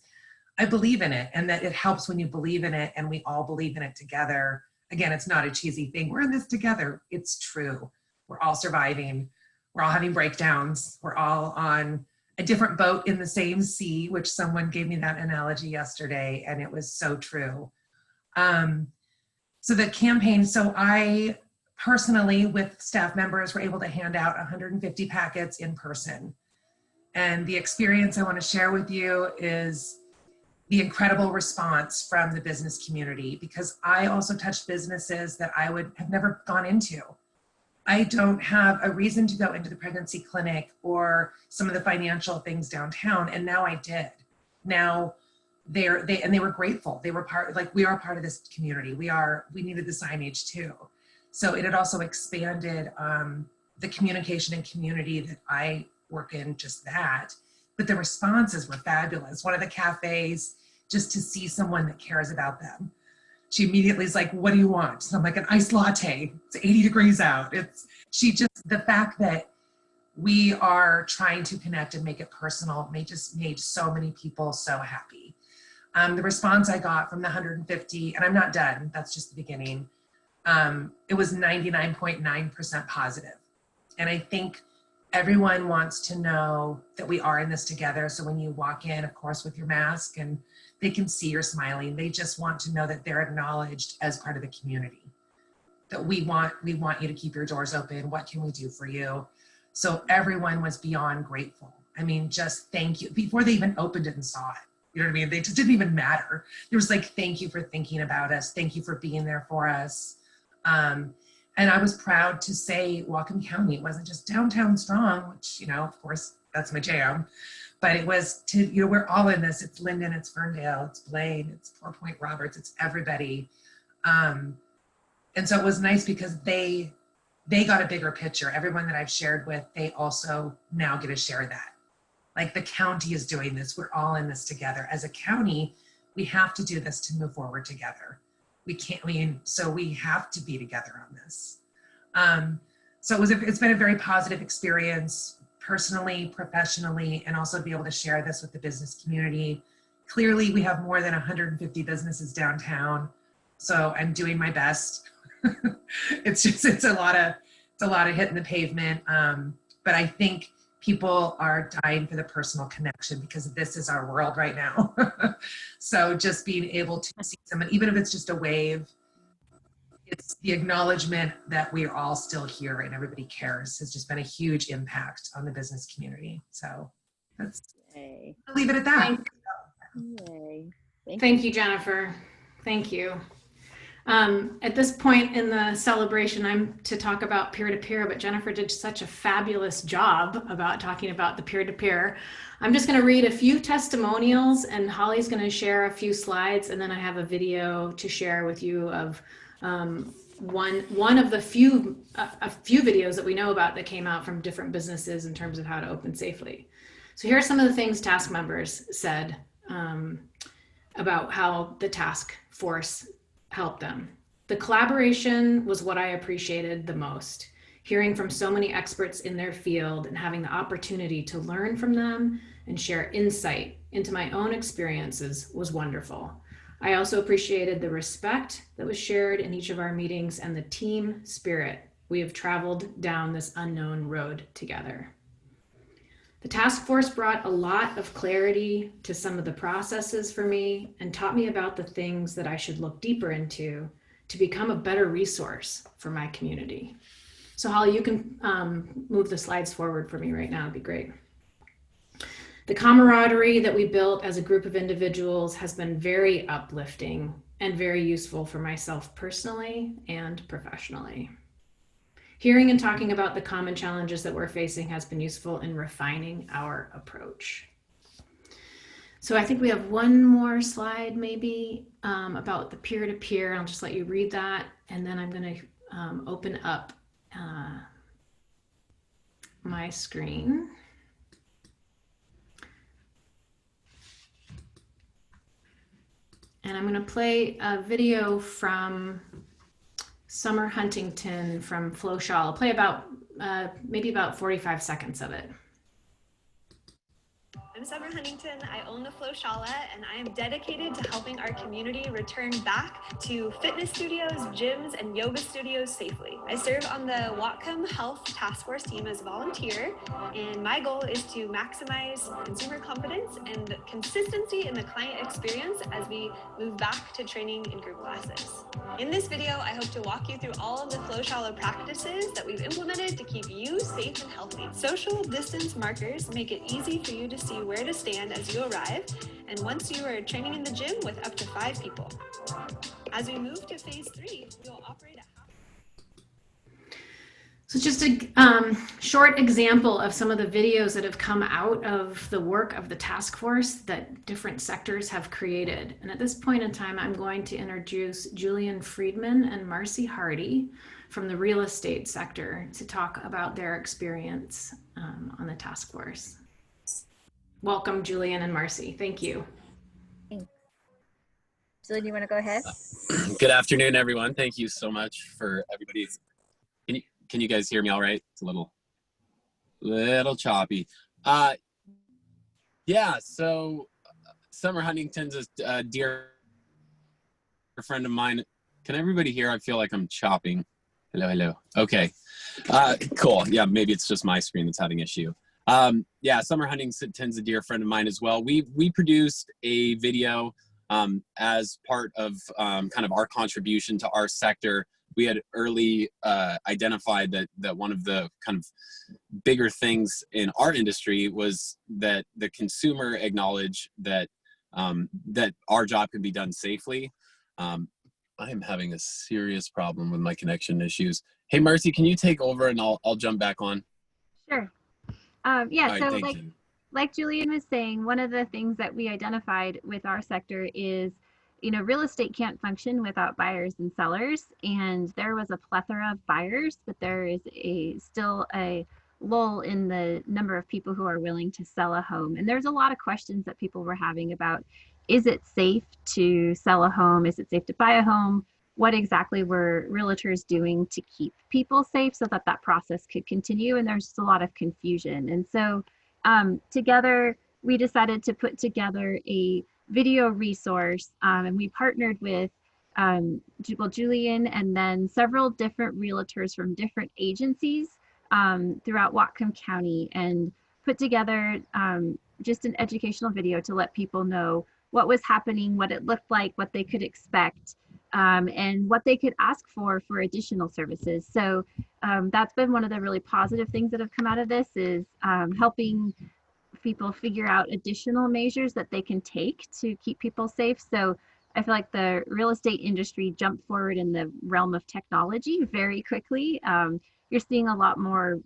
I believe in it, and that it helps when you believe in it and we all believe in it together. Again, it's not a cheesy thing. We're in this together. It's true. We're all surviving. We're all having breakdowns. We're all on a different boat in the same sea, which someone gave me that analogy yesterday, and it was so true. So the campaign, so I personally, with staff members, were able to hand out 150 packets in person. And the experience I want to share with you is the incredible response from the business community, because I also touched businesses that I would have never gone into. I don't have a reason to go into the pregnancy clinic or some of the financial things downtown, and now I did. Now they were grateful. They were we are part of this community. We needed the signage too. So it had also expanded the communication and community that I work in, just that. But the responses were fabulous. One of the cafes, just to see someone that cares about them. She immediately is like, what do you want? So I'm like, an iced latte. It's 80 degrees out. The fact that we are trying to connect and make it personal just made so many people so happy. The response I got from the 150, and I'm not done, that's just the beginning. It was 99.9% positive. And I think everyone wants to know that we are in this together. So when you walk in, of course, with your mask, and they can see you're smiling, they just want to know that they're acknowledged as part of the community. That we want you to keep your doors open. What can we do for you? So everyone was beyond grateful. I mean, just thank you. Before they even opened it and saw it. You know what I mean? They just didn't even matter. It was like, thank you for thinking about us. Thank you for being there for us. And And I was proud to say Whatcom County. It wasn't just downtown strong, which, you know, of course, that's my jam. But it was to, you know, we're all in this. It's Linden, it's Ferndale, it's Blaine, it's 4 Point Roberts, it's everybody. And so it was nice because they got a bigger picture. Everyone that I've shared with, they also now get to share that. Like the county is doing this. We're all in this together. As a county, we have to do this to move forward together. So we have to be together on this. So it's been a very positive experience personally, professionally, and also to be able to share this with the business community. Clearly, we have more than 150 businesses downtown, so I'm doing my best. It's a lot of hitting the pavement, but I think people are dying for the personal connection because this is our world right now. So just being able to see someone, even if it's just a wave, it's the acknowledgement that we are all still here and everybody cares has just been a huge impact on the business community. So that's, Yay. I'll leave it at that. Yay. Thank you, Jennifer. Thank you. At this point in the celebration, I'm to talk about peer-to-peer, but Jennifer did such a fabulous job about talking about the peer-to-peer. I'm just going to read a few testimonials, and Holly's going to share a few slides, and then I have a video to share with you of one of the few videos that we know about that came out from different businesses in terms of how to open safely. So here are some of the things task members said about how the task force help them. The collaboration was what I appreciated the most. Hearing from so many experts in their field and having the opportunity to learn from them and share insight into my own experiences was wonderful. I also appreciated the respect that was shared in each of our meetings and the team spirit. We have traveled down this unknown road together. The task force brought a lot of clarity to some of the processes for me and taught me about the things that I should look deeper into to become a better resource for my community. So Holly, you can move the slides forward for me right now. It'd be great. The camaraderie that we built as a group of individuals has been very uplifting and very useful for myself personally and professionally. Hearing and talking about the common challenges that we're facing has been useful in refining our approach. So I think we have one more slide maybe about the peer-to-peer. I'll just let you read that. And then I'm going to open up my screen. And I'm going to play a video from Summer Huntington from Flo Shaw. I'll play about maybe about 45 seconds of it. I'm Summer Huntington. I own the Flo Chalet, and I am dedicated to helping our community return back to fitness studios, gyms, and yoga studios safely. I serve on the Whatcom Health Task Force team as a volunteer, and my goal is to maximize consumer confidence and consistency in the client experience as we move back to training in group classes. In this video, I hope to walk you through all of the Flo Chalet practices that we've implemented to keep you safe and healthy. Social distance markers make it easy for you to see where to stand as you arrive, and once you are training in the gym with up to 5 people. As we move to phase 3, we'll operate at So just a short example of some of the videos that have come out of the work of the task force that different sectors have created. And at this point in time, I'm going to introduce Julian Friedman and Marcy Hardy from the real estate sector to talk about their experience on the task force. Welcome, Julian and Marcy. Thank you. Thanks. Julian, you want to go ahead? Good afternoon, everyone. Thank you so much for everybody's. Can you guys hear me all right? It's a little choppy. Yeah, so Summer Huntington's a dear friend of mine. Can everybody hear? I feel like I'm chopping. Hello. Okay, cool. Yeah, maybe it's just my screen that's having issue. Yeah, Summer Huntington's a dear friend of mine as well. We produced a video as part of kind of our contribution to our sector. We had early identified that one of the kind of bigger things in our industry was that the consumer acknowledge that that our job can be done safely. I am having a serious problem with my connection issues. Hey, Marcy, can you take over and I'll jump back on? Sure. All Yeah, right, so thank you. like Julian was saying, one of the things that we identified with our sector is, real estate can't function without buyers and sellers. And there was a plethora of buyers, but there is still a lull in the number of people who are willing to sell a home. And there's a lot of questions that people were having about, is it safe to sell a home? Is it safe to buy a home? What exactly were realtors doing to keep people safe so that that process could continue? And there's just a lot of confusion. And so together, we decided to put together a video resource, and we partnered with Julian and then several different realtors from different agencies throughout Whatcom County, and put together just an educational video to let people know what was happening, what it looked like, what they could expect, and what they could ask for additional services. So that's been one of the really positive things that have come out of this, is helping people figure out additional measures that they can take to keep people safe. So I feel like the real estate industry jumped forward in the realm of technology very quickly. You're seeing a lot more,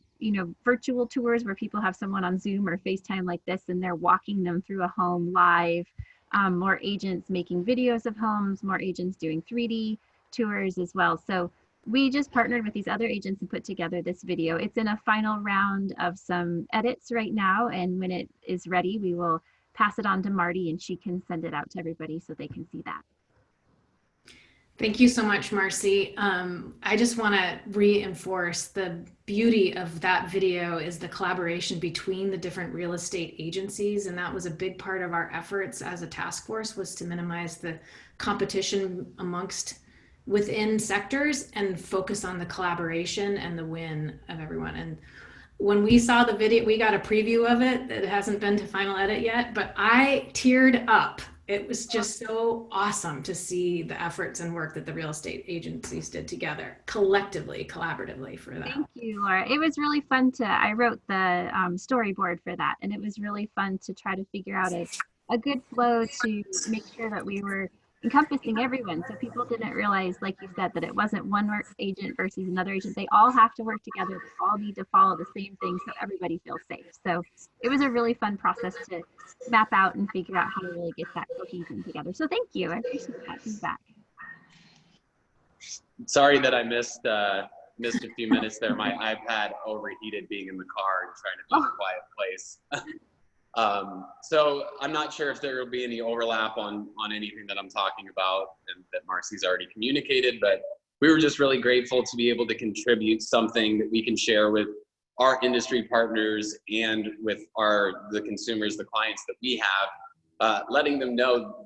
virtual tours where people have someone on Zoom or FaceTime like this, and they're walking them through a home live. More agents making videos of homes, more agents doing 3D tours as well. So we just partnered with these other agents and put together this video. It's in a final round of some edits right now, and when it is ready, we will pass it on to Marty and she can send it out to everybody so they can see that. Thank you so much, Marcy. I just want to reinforce the beauty of that video is the collaboration between the different real estate agencies. And that was a big part of our efforts as a task force, was to minimize the competition within sectors and focus on the collaboration and the win of everyone. And when we saw the video, we got a preview of it. It hasn't been to final edit yet, but I teared up. It was just so awesome to see the efforts and work that the real estate agencies did together, collectively, collaboratively for that. Thank you, Laura. It was really fun I wrote the storyboard for that, and it was really fun to try to figure out a good flow to make sure that we were encompassing everyone. So people didn't realize, like you said, that it wasn't one agent versus another agent. They all have to work together. They all need to follow the same thing so everybody feels safe. So it was a really fun process to map out and figure out how to really get that cohesion together. So thank you. I appreciate that feedback. Sorry that I missed a few minutes there. My iPad overheated being in the car and trying to be in a quiet place. So I'm not sure if there will be any overlap on anything that I'm talking about and that Marcy's already communicated, but we were just really grateful to be able to contribute something that we can share with our industry partners and with the consumers, the clients that we have, letting them know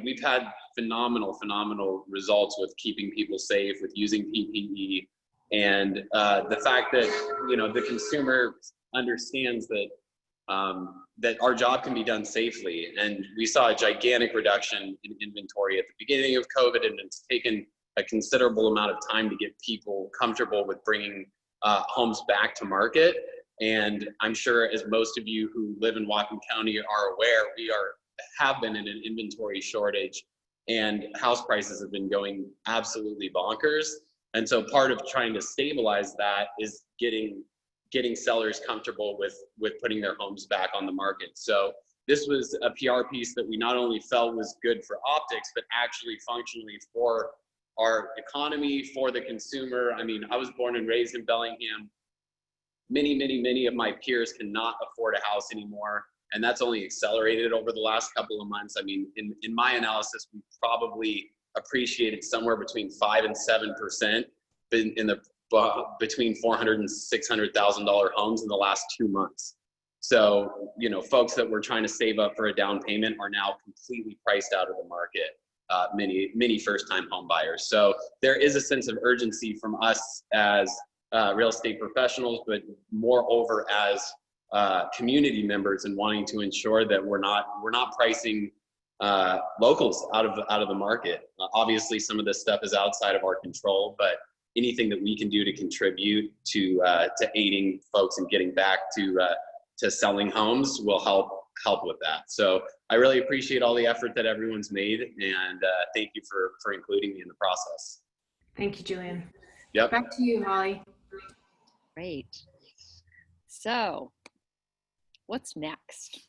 we've had phenomenal results with keeping people safe, with using PPE, and the fact that, the consumer understands that that our job can be done safely. And we saw a gigantic reduction in inventory at the beginning of COVID, and it's taken a considerable amount of time to get people comfortable with bringing homes back to market. And I'm sure, as most of you who live in Whatcom County are aware, we have been in an inventory shortage, and house prices have been going absolutely bonkers. And so part of trying to stabilize that is getting sellers comfortable with putting their homes back on the market. So this was a PR piece that we not only felt was good for optics, but actually functionally for our economy, for the consumer. I mean, I was born and raised in Bellingham. Many of my peers cannot afford a house anymore, and that's only accelerated over the last couple of months. I mean, in my analysis, we probably appreciated somewhere between 5 and 7% between $400,000 and $600,000 homes in the last 2 months. So, folks that were trying to save up for a down payment are now completely priced out of the market. Many first-time home buyers. So there is a sense of urgency from us as real estate professionals, but moreover as community members, and wanting to ensure that we're not pricing locals out of the market. Obviously, some of this stuff is outside of our control, but anything that we can do to contribute to aiding folks and getting back to selling homes will help with that. So I really appreciate all the effort that everyone's made, and thank you for including me in the process. Thank you, Julian. Yep. Back to you, Holly. Great. So, what's next?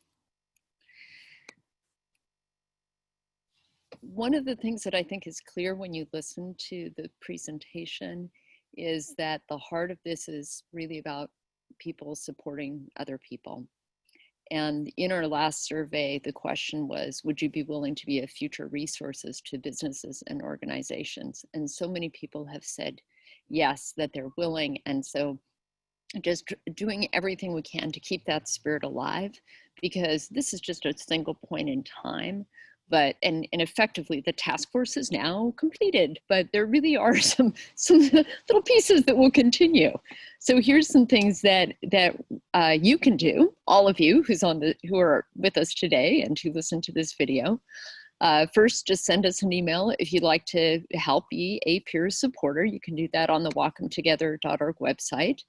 One of the things that I think is clear when you listen to the presentation is that the heart of this is really about people supporting other people. And in our last survey, the question was, would you be willing to be a future resources to businesses and organizations? And so many people have said yes, that they're willing. And so just doing everything we can to keep that spirit alive, because this is just a single point in time. But and effectively the task force is now completed, but there really are some little pieces that will continue. So here's some things that you can do, all of you who are with us today and who listen to this video. First, just send us an email if you'd like to help be a peer supporter. You can do that on the whatcomtogether.org website.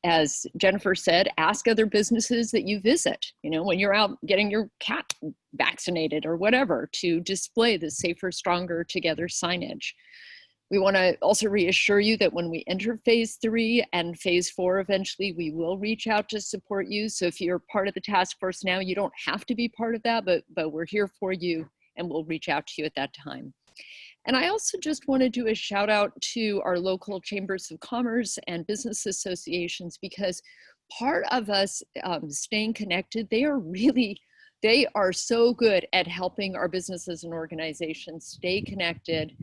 As Jennifer said, ask other businesses that you visit, you know, when you're out getting your cat vaccinated or whatever, to display the Safer, Stronger Together signage. We want to also reassure you that when we enter phase 3 and phase 4, eventually we will reach out to support you. So if you're part of the task force now, you don't have to be part of that, but we're here for you and we'll reach out to you at that time. And I also just want to do a shout out to our local chambers of commerce and business associations, because part of us staying connected, they are so good at helping our businesses and organizations stay connected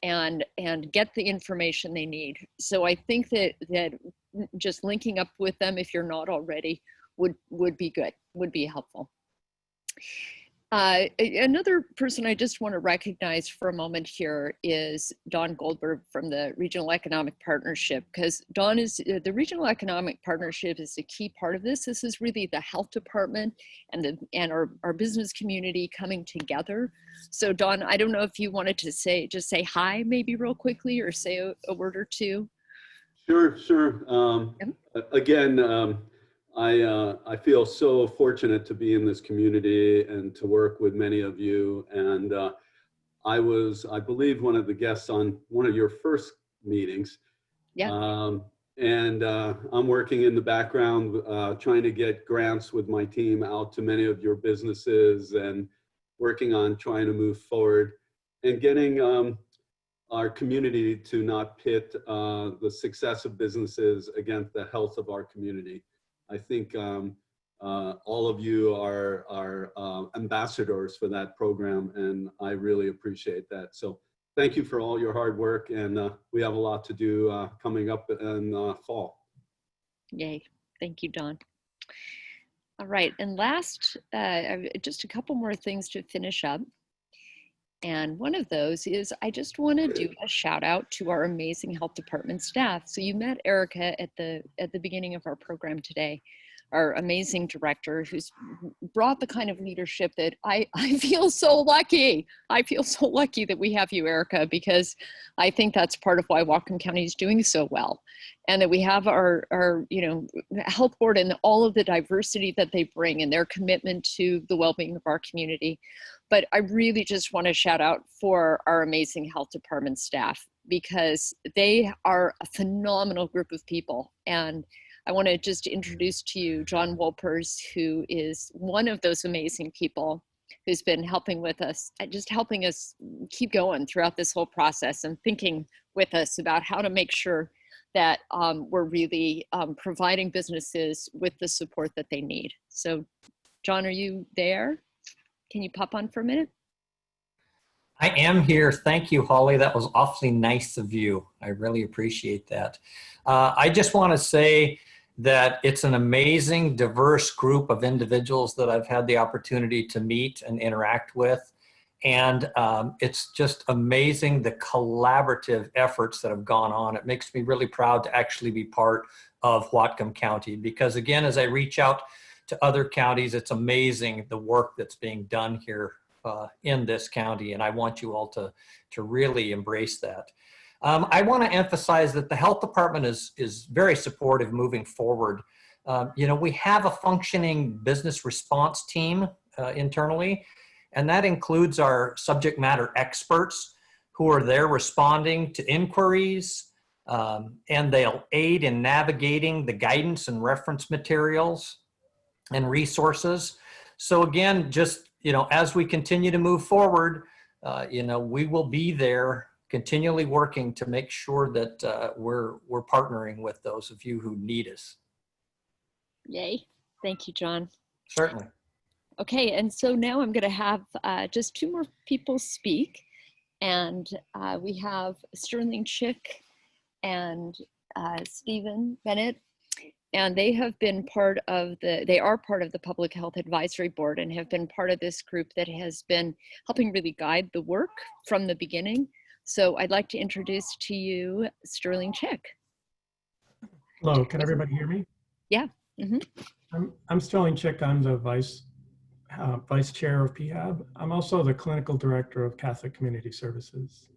and get the information they need. So I think that just linking up with them, if you're not already, would be good, would be helpful. Another person I just want to recognize for a moment here is Don Goldberg from the Regional Economic Partnership, because Don is, the Regional Economic Partnership is a key part of this. This is really the health department and our business community coming together. So Don, I don't know if you wanted to just say hi maybe real quickly, or say a word or two. Sure. Again, I feel so fortunate to be in this community and to work with many of you. And I believe, one of the guests on one of your first meetings. Yeah. And I'm working in the background, trying to get grants with my team out to many of your businesses, and working on trying to move forward and getting our community to not pit the success of businesses against the health of our community. I think all of you are ambassadors for that program, and I really appreciate that. So thank you for all your hard work, and we have a lot to do coming up in fall. Yay. Thank you, Don. All right, and last, just a couple more things to finish up. And one of those is, I just want to do a shout out to our amazing health department staff. So you met Erica at the beginning of our program today, our amazing director, who's brought the kind of leadership that I feel so lucky. I feel so lucky that we have you, Erica, because I think that's part of why Whatcom County is doing so well. And that we have our health board and all of the diversity that they bring and their commitment to the well-being of our community. But I really just want to shout out for our amazing health department staff, because they are a phenomenal group of people. And I want to just introduce to you John Wolpers, who is one of those amazing people who's been helping with us, just helping us keep going throughout this whole process and thinking with us about how to make sure that we're really providing businesses with the support that they need. So John, are you there? Can you pop on for a minute? I am here. Thank you, Holly. That was awfully nice of you. I really appreciate that. I just want to say that it's an amazing, diverse group of individuals that I've had the opportunity to meet and interact with. And it's just amazing, the collaborative efforts that have gone on. It makes me really proud to actually be part of Whatcom County, because again, as I reach out to other counties, it's amazing the work that's being done here in this county, and I want you all to really embrace that. I want to emphasize that the health department is very supportive moving forward. We have a functioning business response team internally, and that includes our subject matter experts who are there responding to inquiries, and they'll aid in navigating the guidance and reference materials and resources. So again, just, as we continue to move forward, we will be there continually working to make sure that we're partnering with those of you who need us. Yay. Thank you, John. Certainly. Okay, and so now I'm going to have just 2 more people speak. And we have Sterling Chick and Stephen Bennett. And they have been they are part of the Public Health Advisory Board and have been part of this group that has been helping really guide the work from the beginning. So I'd like to introduce to you Sterling Chick. Hello, can everybody hear me? Yeah. I'm Sterling Chick. I'm the vice chair of PHAB. I'm also the clinical director of Catholic Community Services.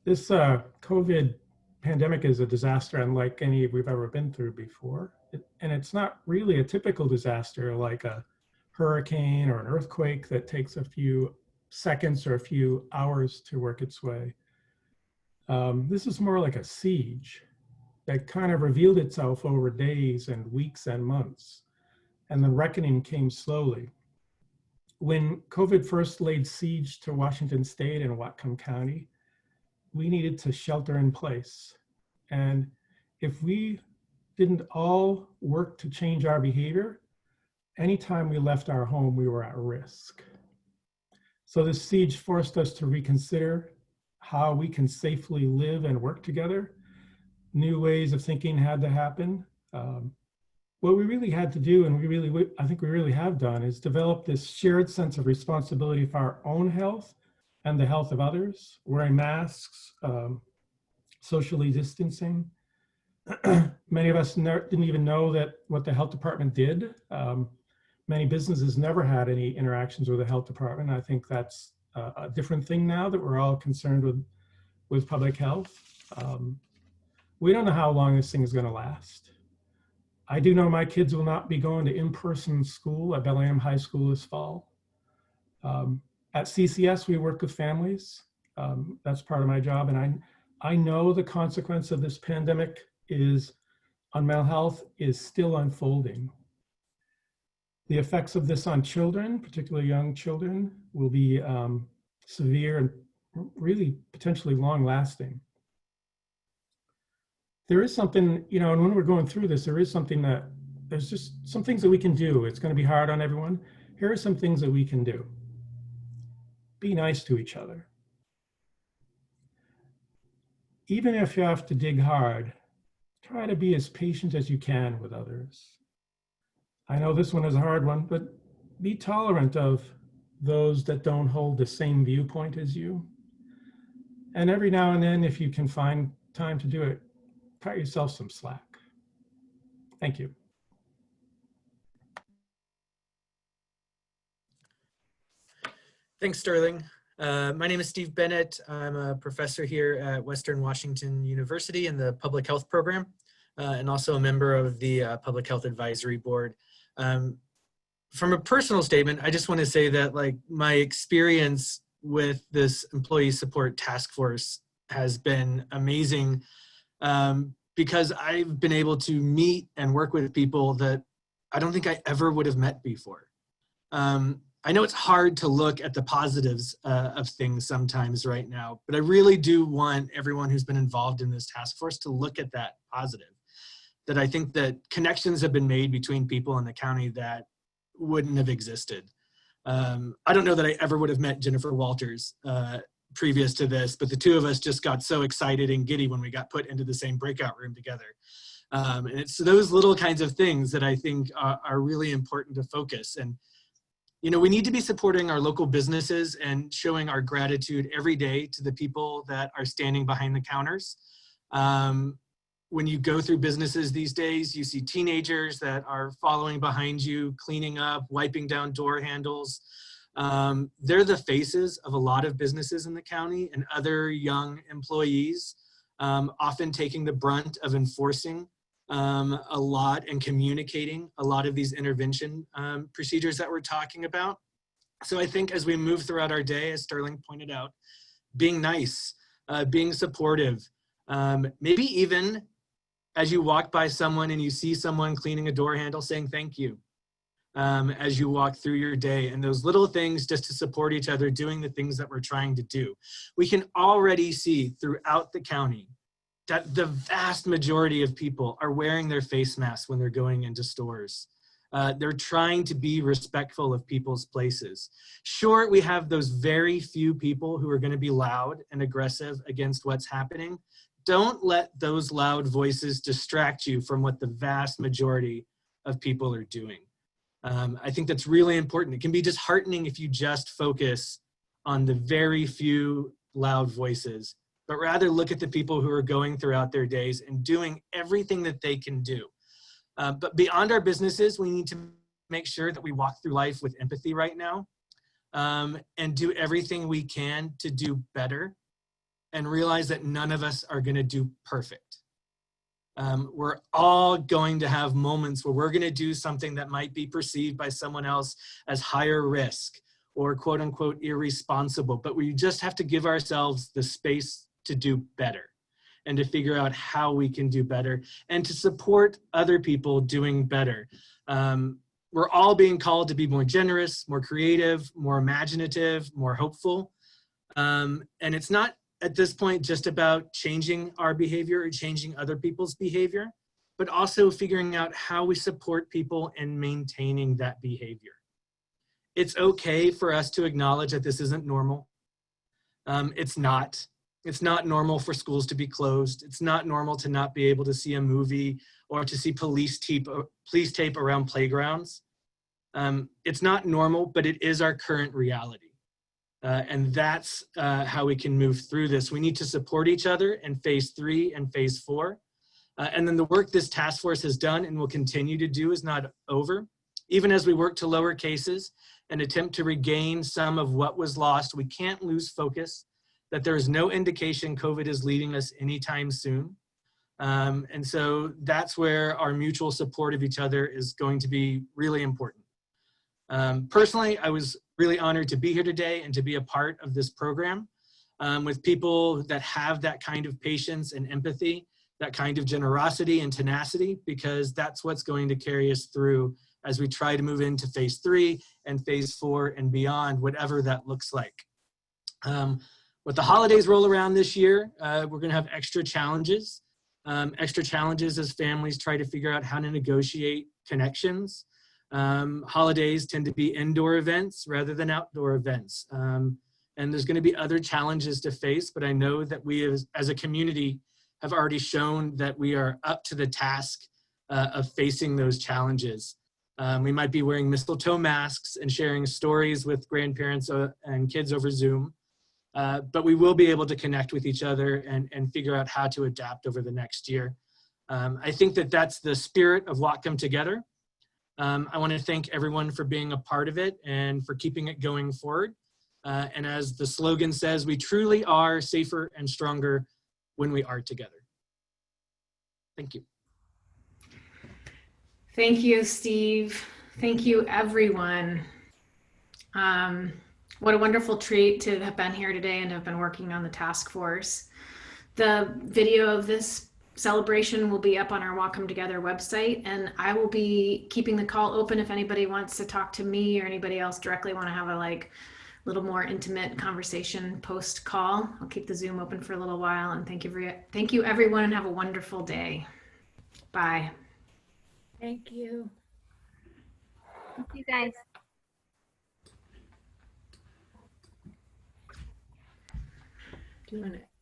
This COVID pandemic is a disaster unlike any we've ever been through before. And it's not really a typical disaster like a hurricane or an earthquake that takes a few seconds or a few hours to work its way. This is more like a siege that kind of revealed itself over days and weeks and months. And the reckoning came slowly. When COVID first laid siege to Washington State and Whatcom County, we needed to shelter in place. And if we didn't all work to change our behavior, anytime we left our home, we were at risk. So this siege forced us to reconsider how we can safely live and work together. New ways of thinking had to happen. What we really had to do, and I think we really have done, is develop this shared sense of responsibility for our own health and the health of others, wearing masks, socially distancing. Many of us didn't even know what the health department did. Many businesses never had any interactions with the health department. I think that's a different thing now that we're all concerned with public health. We don't know how long this thing is going to last. I do know my kids will not be going to in-person school at Bellingham High School this fall. At CCS, we work with families. That's part of my job. And I know the consequence of this pandemic on mental health is still unfolding. The effects of this on children, particularly young children, will be severe and really potentially long lasting. There is something, and when we're going through this, there's just some things that we can do. It's going to be hard on everyone. Here are some things that we can do. Be nice to each other. Even if you have to dig hard, try to be as patient as you can with others. I know this one is a hard one, but be tolerant of those that don't hold the same viewpoint as you. And every now and then, if you can find time to do it, cut yourself some slack. Thank you. Thanks, Sterling. My name is Steve Bennett. I'm a professor here at Western Washington University in the Public Health program, and also a member of the Public Health Advisory Board. From a personal statement, I just want to say that my experience with this employee support task force has been amazing, because I've been able to meet and work with people that I don't think I ever would have met before. I know it's hard to look at the positives of things sometimes right now, but I really do want everyone who's been involved in this task force to look at that positive. That I think that connections have been made between people in the county that wouldn't have existed. I don't know that I ever would have met Jennifer Walters previous to this, but the two of us just got so excited and giddy when we got put into the same breakout room together. And it's those little kinds of things that I think are really important to focus. And we need to be supporting our local businesses and showing our gratitude every day to the people that are standing behind the counters. When you go through businesses these days, you see teenagers that are following behind you, cleaning up, wiping down door handles. They're the faces of a lot of businesses in the county and other young employees, often taking the brunt of enforcing a lot and communicating a lot of these intervention procedures that we're talking about. So I think as we move throughout our day, as Sterling pointed out, being nice, being supportive, Maybe even as you walk by someone and you see someone cleaning a door handle, saying thank you as you walk through your day, and those little things just to support each other, doing the things that we're trying to do. We can already see throughout the county that the vast majority of people are wearing their face masks when they're going into stores. They're trying to be respectful of people's places. Sure, we have those very few people who are going to be loud and aggressive against what's happening. Don't let those loud voices distract you from what the vast majority of people are doing. I think that's really important. It can be disheartening if you just focus on the very few loud voices, but rather look at the people who are going throughout their days and doing everything that they can do. But beyond our businesses, we need to make sure that we walk through life with empathy right now, and do everything we can to do better, and realize that none of us are going to do perfect. We're all going to have moments where we're going to do something that might be perceived by someone else as higher risk or quote unquote irresponsible, but we just have to give ourselves the space to do better and to figure out how we can do better and to support other people doing better. We're all being called to be more generous, more creative, more imaginative, more hopeful. And it's not at this point just about changing our behavior or changing other people's behavior, but also figuring out how we support people in maintaining that behavior. It's okay for us to acknowledge that this isn't normal. It's not normal for schools to be closed. It's not normal to not be able to see a movie or to see police tape around playgrounds. It's not normal, but it is our current reality. And that's how we can move through this. We need to support each other in phase 3 and phase 4. And then the work this task force has done and will continue to do is not over. Even as we work to lower cases and attempt to regain some of what was lost, we can't lose focus that there is no indication COVID is leading us anytime soon. And so that's where our mutual support of each other is going to be really important. Personally, I was really honored to be here today and to be a part of this program with people that have that kind of patience and empathy, that kind of generosity and tenacity, because that's what's going to carry us through as we try to move into phase 3 and phase 4 and beyond, whatever that looks like. With the holidays roll around this year, we're going to have extra challenges as families try to figure out how to negotiate connections. Holidays tend to be indoor events rather than outdoor events. And there's going to be other challenges to face, but I know that we as a community have already shown that we are up to the task of facing those challenges. We might be wearing mistletoe masks and sharing stories with grandparents and kids over Zoom, but we will be able to connect with each other and figure out how to adapt over the next year. I think that that's the spirit of Whatcom Together. I want to thank everyone for being a part of it and for keeping it going forward. And as the slogan says, we truly are safer and stronger when we are together. Thank you. Thank you, Steve. Thank you, everyone. What a wonderful treat to have been here today and have been working on the task force. The video of this celebration will be up on our Whatcom Together website, and I will be keeping the call open if anybody wants to talk to me or anybody else directly want to have a little more intimate conversation post call. I'll keep the Zoom open for a little while, and thank you everyone, and have a wonderful day. Bye. Thank you. Thank you, guys. Doing it.